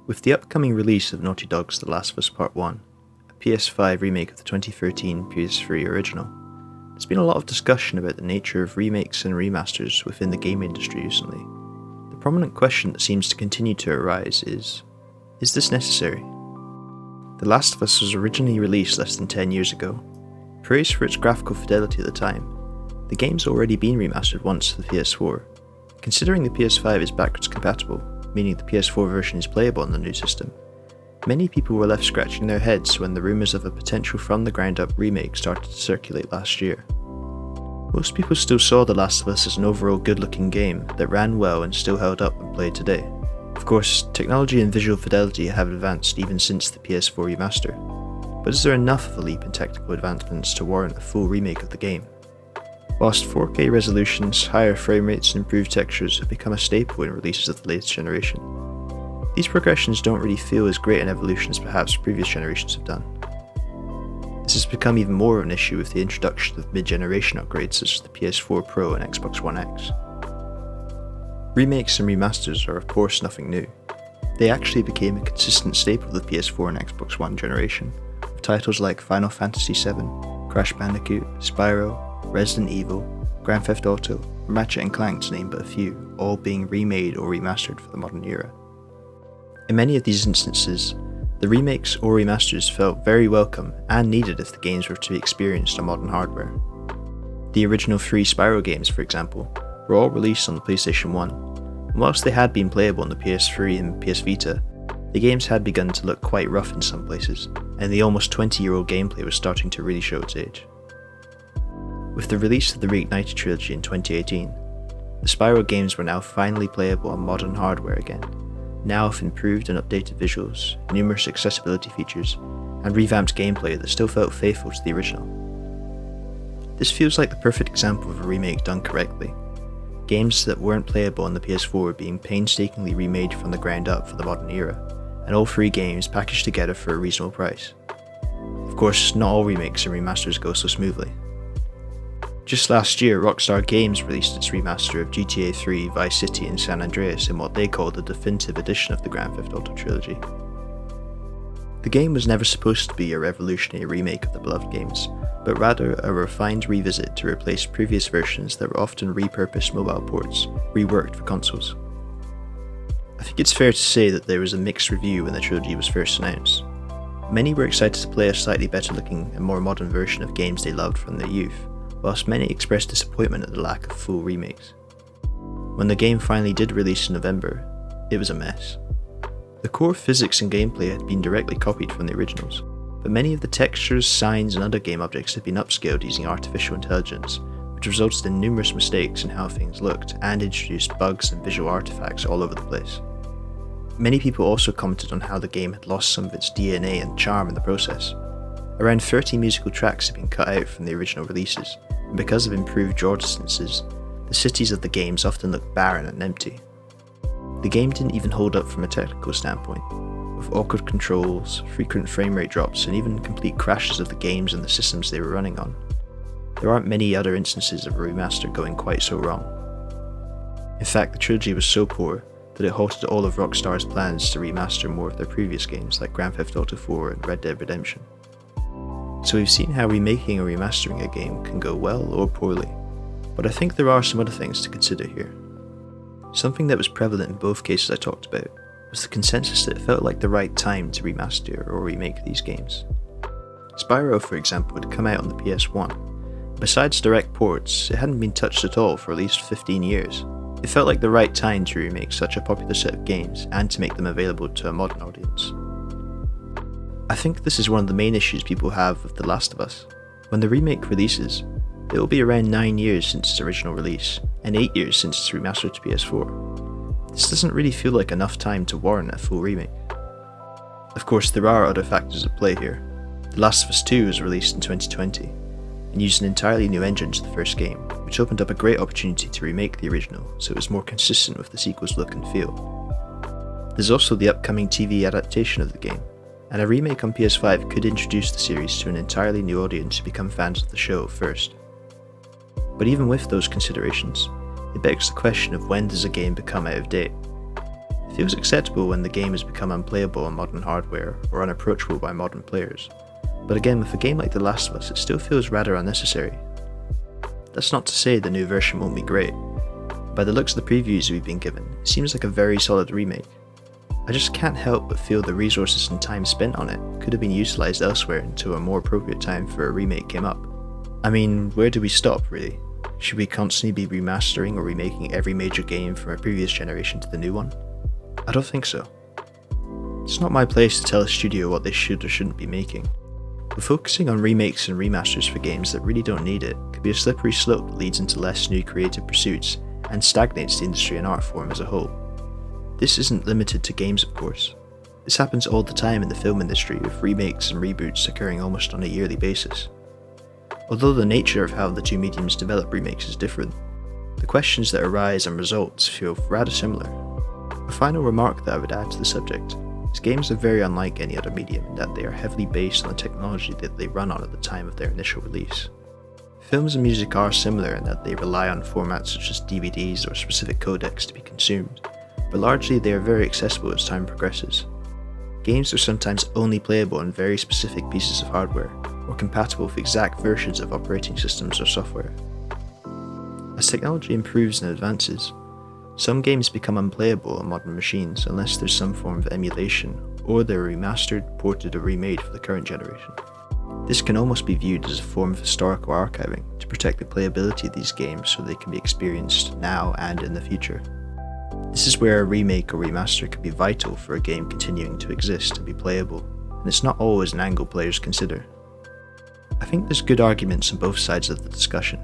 With the upcoming release of Naughty Dog's The Last of Us Part 1, a PS5 remake of the 2013 PS3 original, there's been a lot of discussion about the nature of remakes and remasters within the game industry recently. The prominent question that seems to continue to arise is this necessary? The Last of Us was originally released less than 10 years ago. Praised for its graphical fidelity at the time, the game's already been remastered once for the PS4. Considering the PS5 is backwards compatible, meaning the PS4 version is playable on the new system, many people were left scratching their heads when the rumours of a potential from-the-ground-up remake started to circulate last year. Most people still saw The Last of Us as an overall good-looking game that ran well and still held up when played today. Of course, technology and visual fidelity have advanced even since the PS4 remaster, but is there enough of a leap in technical advancements to warrant a full remake of the game? Whilst 4K resolutions, higher frame rates and improved textures have become a staple in releases of the latest generation, these progressions don't really feel as great an evolution as perhaps previous generations have done. This has become even more of an issue with the introduction of mid-generation upgrades such as the PS4 Pro and Xbox One X. Remakes and remasters are of course nothing new. They actually became a consistent staple of the PS4 and Xbox One generation, with titles like Final Fantasy VII, Crash Bandicoot, Spyro, Resident Evil, Grand Theft Auto, Ratchet & Clank to name but a few, all being remade or remastered for the modern era. In many of these instances, the remakes or remasters felt very welcome and needed if the games were to be experienced on modern hardware. The original 3 Spyro games, for example, were all released on the PlayStation 1, and whilst they had been playable on the PS3 and PS Vita, the games had begun to look quite rough in some places, and the almost 20-year-old gameplay was starting to really show its age. With the release of the Reignited trilogy in 2018, the Spyro games were now finally playable on modern hardware again, now with improved and updated visuals, numerous accessibility features, and revamped gameplay that still felt faithful to the original. This feels like the perfect example of a remake done correctly. Games that weren't playable on the PS4 were being painstakingly remade from the ground up for the modern era, and all 3 games packaged together for a reasonable price. Of course, not all remakes and remasters go so smoothly. Just last year, Rockstar Games released its remaster of GTA 3, Vice City and San Andreas in what they called the definitive edition of the Grand Theft Auto trilogy. The game was never supposed to be a revolutionary remake of the beloved games, but rather a refined revisit to replace previous versions that were often repurposed mobile ports, reworked for consoles. I think it's fair to say that there was a mixed review when the trilogy was first announced. Many were excited to play a slightly better looking and more modern version of games they loved from their youth, whilst many expressed disappointment at the lack of full remakes. When the game finally did release in November, it was a mess. The core physics and gameplay had been directly copied from the originals, but many of the textures, signs and other game objects had been upscaled using artificial intelligence, which resulted in numerous mistakes in how things looked and introduced bugs and visual artifacts all over the place. Many people also commented on how the game had lost some of its DNA and charm in the process. Around 30 musical tracks had been cut out from the original releases, and because of improved draw distances, the cities of the games often looked barren and empty. The game didn't even hold up from a technical standpoint, with awkward controls, frequent frame rate drops, and even complete crashes of the games and the systems they were running on. There aren't many other instances of a remaster going quite so wrong. In fact, the trilogy was so poor that it halted all of Rockstar's plans to remaster more of their previous games like Grand Theft Auto 4 and Red Dead Redemption. So we've seen how remaking or remastering a game can go well or poorly, but I think there are some other things to consider here. Something that was prevalent in both cases I talked about was the consensus that it felt like the right time to remaster or remake these games. Spyro, for example, had come out on the PS1. Besides direct ports, it hadn't been touched at all for at least 15 years. It felt like the right time to remake such a popular set of games and to make them available to a modern audience. I think this is one of the main issues people have with The Last of Us. When the remake releases, it will be around 9 years since its original release, and 8 years since its remaster to PS4. This doesn't really feel like enough time to warrant a full remake. Of course, there are other factors at play here. The Last of Us 2 was released in 2020, and used an entirely new engine to the first game, which opened up a great opportunity to remake the original so it was more consistent with the sequel's look and feel. There's also the upcoming TV adaptation of the game, and a remake on PS5 could introduce the series to an entirely new audience who become fans of the show first. But even with those considerations, it begs the question of when does a game become out of date? It feels acceptable when the game has become unplayable on modern hardware or unapproachable by modern players, but again with a game like The Last of Us it still feels rather unnecessary. That's not to say the new version won't be great. By the looks of the previews we've been given, it seems like a very solid remake. I just can't help but feel the resources and time spent on it could have been utilised elsewhere until a more appropriate time for a remake came up. I mean, where do we stop really? Should we constantly be remastering or remaking every major game from a previous generation to the new one? I don't think so. It's not my place to tell a studio what they should or shouldn't be making, but focusing on remakes and remasters for games that really don't need it could be a slippery slope that leads into less new creative pursuits and stagnates the industry and art form as a whole. This isn't limited to games, of course. This happens all the time in the film industry, with remakes and reboots occurring almost on a yearly basis. Although the nature of how the two mediums develop remakes is different, the questions that arise and results feel rather similar. A final remark that I would add to the subject is games are very unlike any other medium in that they are heavily based on the technology that they run on at the time of their initial release. Films and music are similar in that they rely on formats such as DVDs or specific codecs to be consumed, but largely they are very accessible as time progresses. Games are sometimes only playable on very specific pieces of hardware, or compatible with exact versions of operating systems or software. As technology improves and advances, some games become unplayable on modern machines unless there's some form of emulation, or they're remastered, ported, or remade for the current generation. This can almost be viewed as a form of historical archiving to protect the playability of these games so they can be experienced now and in the future. This is where a remake or remaster can be vital for a game continuing to exist and be playable, and it's not always an angle players consider. I think there's good arguments on both sides of the discussion.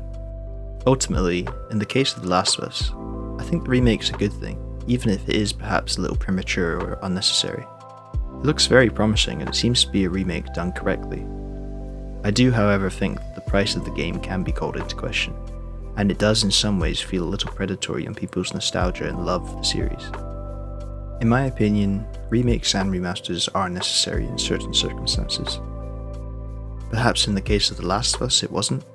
Ultimately, in the case of The Last of Us, I think the remake's a good thing, even if it is perhaps a little premature or unnecessary. It looks very promising and it seems to be a remake done correctly. I do, however, think that the price of the game can be called into question, and it does in some ways feel a little predatory on people's nostalgia and love for the series. In my opinion, remakes and remasters are necessary in certain circumstances. Perhaps in the case of The Last of Us it wasn't,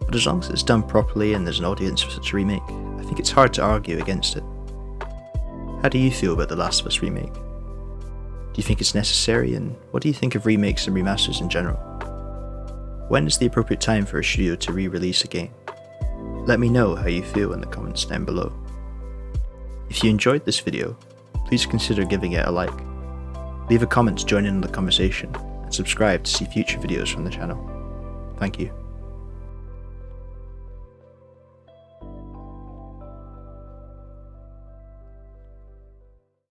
but as long as it's done properly and there's an audience for such a remake, I think it's hard to argue against it. How do you feel about The Last of Us remake? Do you think it's necessary, and what do you think of remakes and remasters in general? When is the appropriate time for a studio to re-release a game? Let me know how you feel in the comments down below. If you enjoyed this video, please consider giving it a like. Leave a comment to join in on the conversation, and subscribe to see future videos from the channel. Thank you.